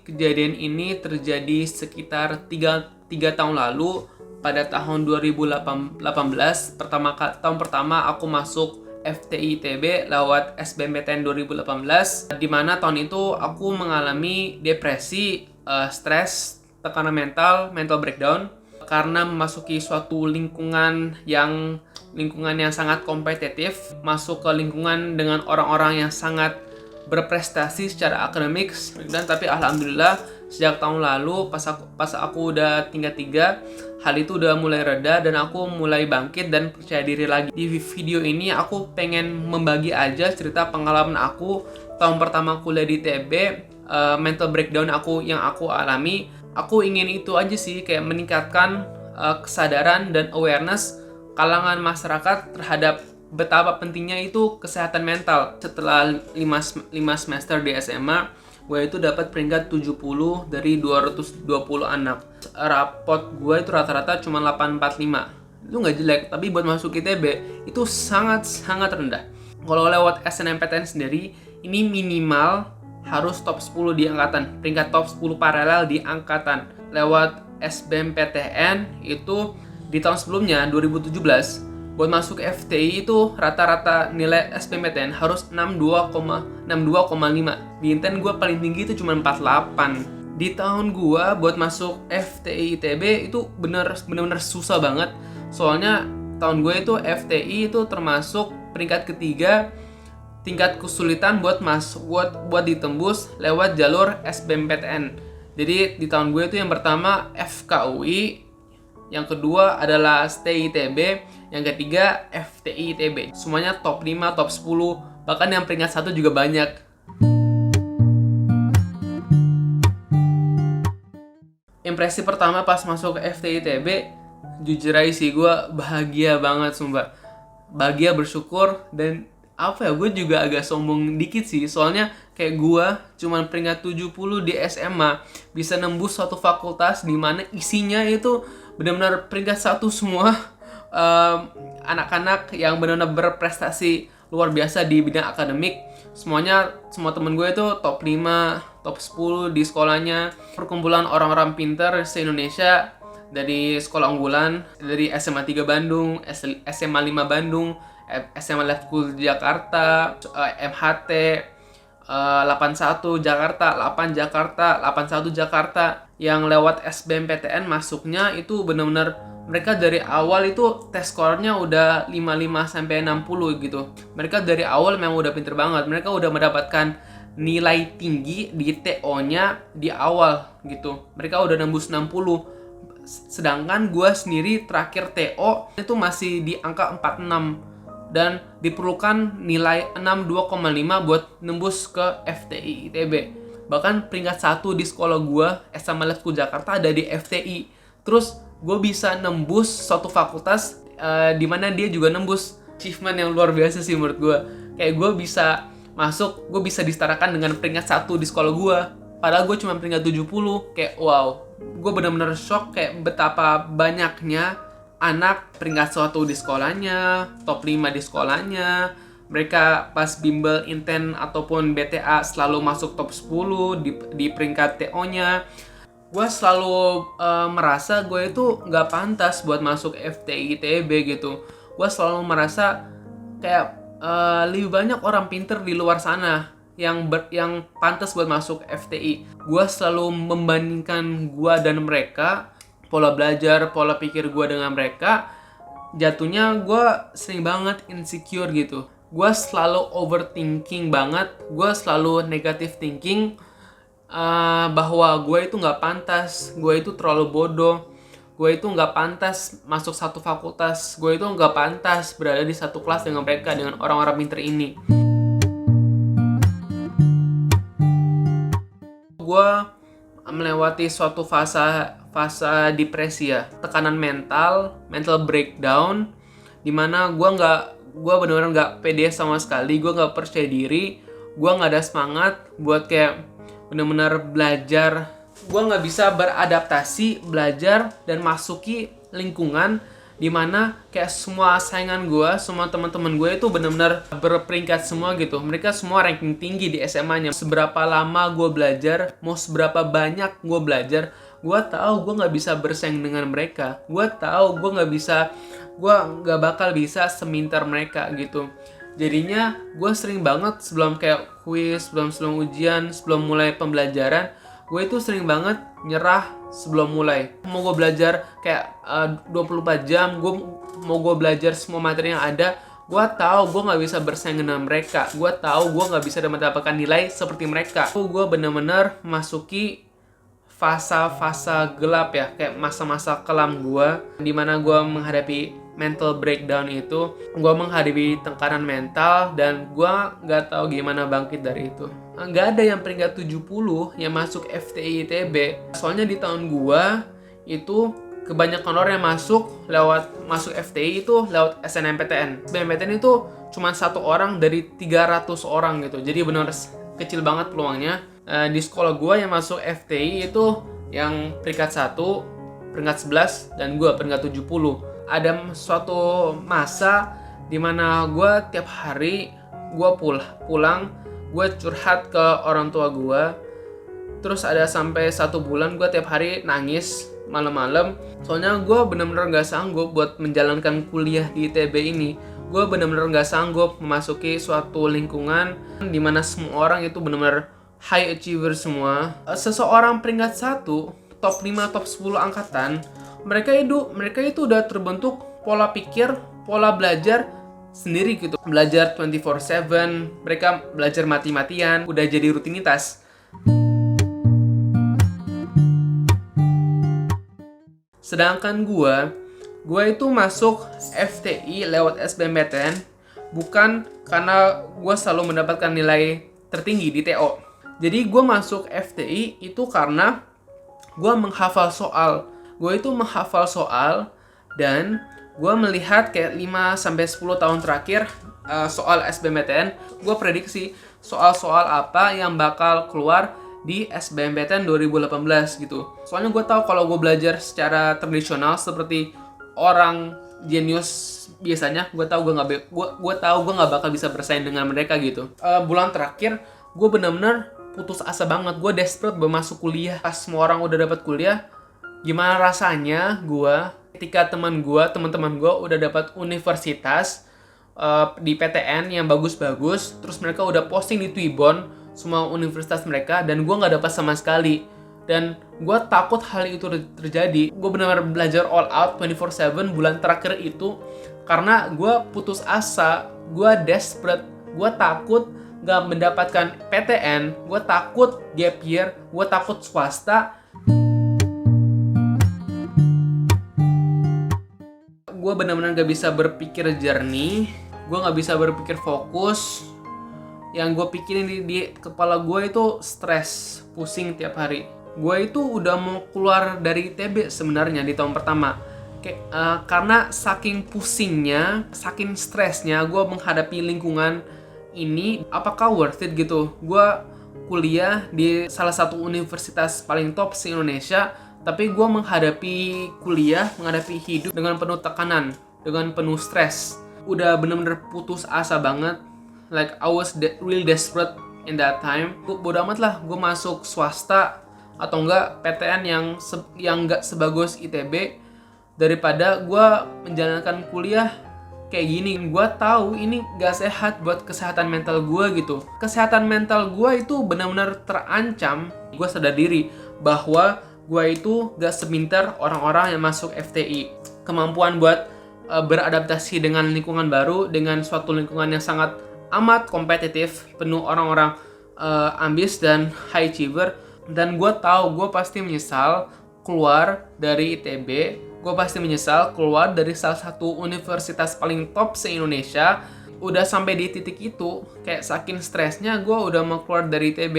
kejadian ini terjadi sekitar 3 tahun lalu. Pada tahun 2018, tahun pertama aku masuk FTI ITB lewat SBMPTN 2018, di mana tahun itu aku mengalami depresi, stres, tekanan mental breakdown, karena memasuki suatu lingkungan yang sangat kompetitif, masuk ke lingkungan dengan orang-orang yang sangat berprestasi secara akademik. Dan tapi alhamdulillah sejak tahun lalu pas aku udah tingkat 3, hal itu udah mulai reda dan aku mulai bangkit dan percaya diri lagi. Di video ini aku pengen membagi aja cerita pengalaman aku tahun pertama kuliah di ITB, mental breakdown yang aku alami. Aku ingin itu aja sih, kayak meningkatkan kesadaran dan awareness kalangan masyarakat terhadap betapa pentingnya itu kesehatan mental. Setelah 5 semester di SMA, gue itu dapat peringkat 70 dari 220 anak. Rapot gue itu rata-rata cuma 845. Itu nggak jelek, tapi buat masuk ITB itu sangat rendah. Kalau lewat SNMPTN sendiri, ini minimal harus top 10 di angkatan, peringkat top 10 paralel di angkatan. Lewat SBMPTN itu di tahun sebelumnya 2017, buat masuk FTI itu rata-rata nilai SBMPTN harus 62,5. Di Inten gue paling tinggi itu cuma 48. Di tahun gue buat masuk FTI ITB itu bener-bener susah banget. Soalnya tahun gue itu FTI itu termasuk peringkat ketiga tingkat kesulitan buat ditembus lewat jalur SBMPTN. Jadi di tahun gue itu yang pertama FKUI, yang kedua adalah STI ITB, yang ketiga FTI ITB. Semuanya top 5, top 10, bahkan yang peringkat 1 juga banyak. Impresi pertama pas masuk FTI ITB, jujur aja sih, gue bahagia banget sumpah. Bahagia, bersyukur, dan gue juga agak sombong dikit sih. Soalnya kayak gue cuman peringkat 70 di SMA bisa nembus suatu fakultas di mana isinya itu benar-benar peringkat 1 semua, anak-anak yang benar-benar berprestasi luar biasa di bidang akademik. Semua temen gue itu top 5, top 10 di sekolahnya. Perkumpulan orang-orang pintar se-Indonesia, dari sekolah unggulan, dari SMA 3 Bandung, SMA 5 Bandung, SMA Lab School Jakarta, MHT, 81 Jakarta, 8 Jakarta, 81 Jakarta. Yang lewat SBMPTN masuknya itu benar-benar mereka dari awal itu tes skornya udah 55 sampai 60 gitu. Mereka dari awal memang udah pinter banget. Mereka udah mendapatkan nilai tinggi di TO-nya di awal gitu. Mereka udah nembus 60. Sedangkan gue sendiri terakhir TO itu masih di angka 46. Dan diperlukan nilai 62,5 buat nembus ke FTI ITB. Bahkan peringkat 1 di sekolah gue, SMA Lab School Jakarta, ada di FTI. Terus gue bisa nembus suatu fakultas di mana dia juga nembus. Achievement yang luar biasa sih menurut gue. Kayak gue bisa masuk, gue bisa disetarakan dengan peringkat 1 di sekolah gue. Padahal gue cuma peringkat 70. Kayak wow, gue bener-bener shock kayak betapa banyaknya anak peringkat 1 di sekolahnya, top 5 di sekolahnya. Mereka pas bimbel Inten ataupun BTA selalu masuk top 10 di peringkat TO-nya. Gue selalu merasa gue itu gak pantas buat masuk FTI ITB gitu. Gue selalu merasa kayak lebih banyak orang pinter di luar sana yang pantas buat masuk FTI. Gue selalu membandingkan gue dan mereka, pola belajar, pola pikir gue dengan mereka. Jatuhnya gue sering banget insecure gitu. Gue selalu overthinking banget. Gue selalu negative thinking, bahwa gue itu gak pantas, gue itu terlalu bodoh, gue itu gak pantas masuk satu fakultas, gue itu gak pantas berada di satu kelas dengan mereka, dengan orang-orang pinter ini. Gue melewati suatu fase depresi ya, tekanan mental breakdown, dimana gue benar-benar nggak pede sama sekali, gue nggak percaya diri, gue nggak ada semangat buat kayak benar-benar belajar. Gue nggak bisa beradaptasi, belajar dan masuki lingkungan dimana kayak semua saingan gue, semua teman-teman gue itu benar-benar berperingkat semua gitu. Mereka semua ranking tinggi di SMA-nya. Seberapa lama gue belajar, mau seberapa banyak gue belajar, gue tahu gue nggak bisa bersaing dengan mereka. Gue tahu gue nggak bakal bisa semintar mereka gitu. Jadinya gue sering banget sebelum kayak kuis, sebelum ujian, sebelum mulai pembelajaran, gue itu sering banget nyerah sebelum mulai. Mau gue belajar kayak 24 jam, mau gue belajar semua materi yang ada, gue tahu gue nggak bisa bersaing dengan mereka. Gue tahu gue nggak bisa mendapatkan nilai seperti mereka. Gue bener-bener masuki fase-fase gelap ya, kayak masa-masa kelam gue, dimana gue menghadapi mental breakdown itu, gue menghadapi tekanan mental, dan gue nggak tahu gimana bangkit dari itu. Nggak ada yang peringkat 70 yang masuk FTI ITB. Soalnya di tahun gue itu kebanyakan orang yang masuk FTI itu lewat SNMPTN. SNMPTN itu cuma 1 orang dari 300 orang gitu. Jadi benar kecil banget peluangnya. Di sekolah gue yang masuk FTI itu yang peringkat 1, peringkat 11, dan gue peringkat 70. Ada suatu masa dimana gue tiap hari gue pulang, gue curhat ke orang tua gue. Terus ada sampai 1 bulan gue tiap hari nangis malam-malam. Soalnya gue bener-bener gak sanggup buat menjalankan kuliah di ITB ini. Gue bener-bener gak sanggup memasuki suatu lingkungan dimana semua orang itu bener-bener high achiever semua. Seseorang peringkat 1, top 5, top 10 angkatan, mereka itu udah terbentuk pola pikir, pola belajar sendiri gitu. Belajar 24/7, mereka belajar mati-matian, udah jadi rutinitas. Sedangkan gue itu masuk FTI lewat SBMPTN bukan karena gue selalu mendapatkan nilai tertinggi di TO. Jadi gue masuk FTI itu karena gue menghafal soal. Gue itu menghafal soal dan gue melihat kayak 5-10 tahun terakhir soal SBMPTN. Gue prediksi soal-soal apa yang bakal keluar di SBMPTN 2018 gitu. Soalnya gue tahu kalau gue belajar secara tradisional seperti orang jenius biasanya, gue tahu gue nggak bakal bisa bersaing dengan mereka gitu. Bulan terakhir gue benar-benar putus asa banget. Gue desperate buat masuk kuliah. Pas semua orang udah dapat kuliah, gimana rasanya gue ketika teman-teman gue udah dapat universitas di PTN yang bagus-bagus, terus mereka udah posting di Twibbon semua universitas mereka, dan gue nggak dapat sama sekali. Dan gue takut hal itu terjadi. Gue benar-benar belajar all out 24/7 bulan terakhir itu karena gue putus asa, gue desperate, gue takut gak mendapatkan PTN, gue takut gap year, gue takut swasta. Gue benar-benar gak bisa berpikir jernih, gue gak bisa berpikir fokus. Yang gue pikirin di kepala gue itu stres, pusing tiap hari. Gue itu udah mau keluar dari ITB sebenarnya di tahun pertama. Karena saking pusingnya, saking stresnya gue menghadapi lingkungan ini, apakah worth it gitu? Gue kuliah di salah satu universitas paling top se-Indonesia, tapi gue menghadapi hidup dengan penuh tekanan, dengan penuh stres. Udah bener-bener putus asa banget. Like I was really desperate in that time. Bodo amat lah, gue masuk swasta atau enggak PTN yang enggak sebagus ITB daripada gue menjalankan kuliah kayak gini. Gue tahu ini gak sehat buat kesehatan mental gue gitu. Kesehatan mental gue itu benar-benar terancam. Gue sadar diri bahwa gue itu gak semintar orang-orang yang masuk FTI. Kemampuan buat beradaptasi dengan lingkungan baru, dengan suatu lingkungan yang sangat amat kompetitif, penuh orang-orang ambis dan high achiever. Dan gue tahu gue pasti menyesal keluar dari ITB. Gue pasti menyesal keluar dari salah satu universitas paling top se-Indonesia. Udah sampai di titik itu, kayak saking stresnya gue udah mau keluar dari ITB.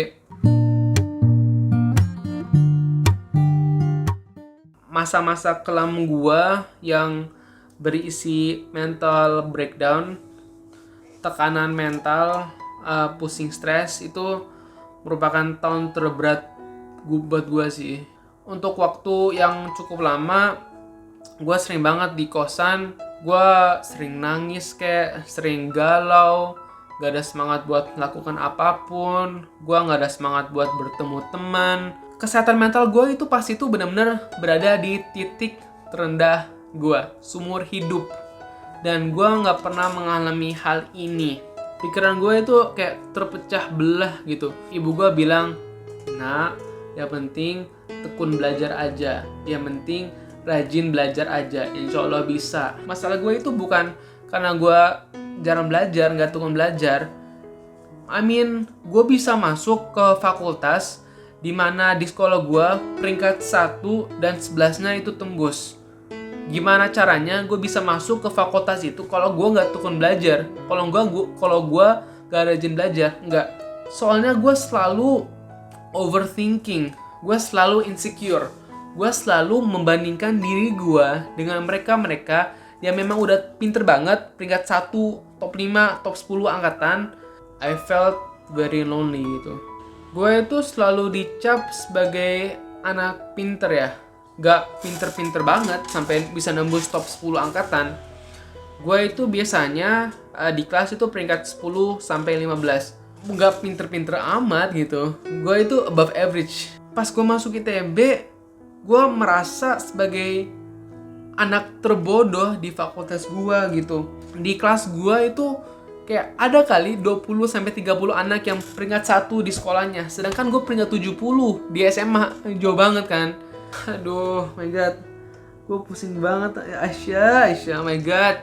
Masa-masa kelam gue yang berisi mental breakdown, tekanan mental, pusing stres, itu merupakan tahun terberat buat gue sih. Untuk waktu yang cukup lama, Gue sering banget di kosan, gue sering nangis kayak, sering galau, gak ada semangat buat melakukan apapun, gue gak ada semangat buat bertemu teman. Kesehatan mental gue itu pas itu benar-benar berada di titik terendah gue seumur hidup. Dan gue gak pernah mengalami hal ini. Pikiran gue itu kayak terpecah belah gitu. Ibu gue bilang, "Nak, yang penting tekun belajar aja. Yang penting rajin belajar aja. Insya Allah bisa." Masalah gue itu bukan karena gue jarang belajar, gak tekun belajar. Gue bisa masuk ke fakultas dimana di sekolah gue peringkat 1 dan 11-nya itu tembus. Gimana caranya gue bisa masuk ke fakultas itu kalau gue nggak tekun belajar? Kalau gue gak rajin belajar, nggak. Soalnya gue selalu overthinking, gue selalu insecure, gue selalu membandingkan diri gue dengan mereka yang memang udah pinter banget, peringkat 1, top 5, top 10 angkatan. I felt very lonely gitu. Gue itu selalu dicap sebagai anak pinter ya. Gak pinter-pinter banget sampai bisa nembus top 10 angkatan. Gue itu biasanya di kelas itu peringkat 10 sampai 15. Gak pinter-pinter amat gitu. Gue itu above average. Pas gue masuk ITB, gue merasa sebagai anak terbodoh di fakultas gue gitu. Di kelas gue itu kayak ada kali 20 sampai 30 anak yang peringkat 1 di sekolahnya. Sedangkan gue peringkat 70 di SMA. Jauh banget kan. Aduh, my god, gue pusing banget. Aisyah, oh my god,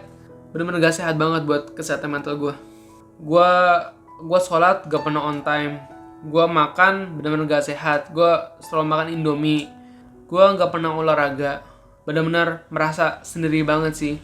bener-bener gak sehat banget buat kesehatan mental gue. Gue sholat gak pernah on time. Gue makan bener-bener gak sehat. Gue selalu makan Indomie. Gue gak pernah olahraga. Bener-bener merasa sendiri banget sih.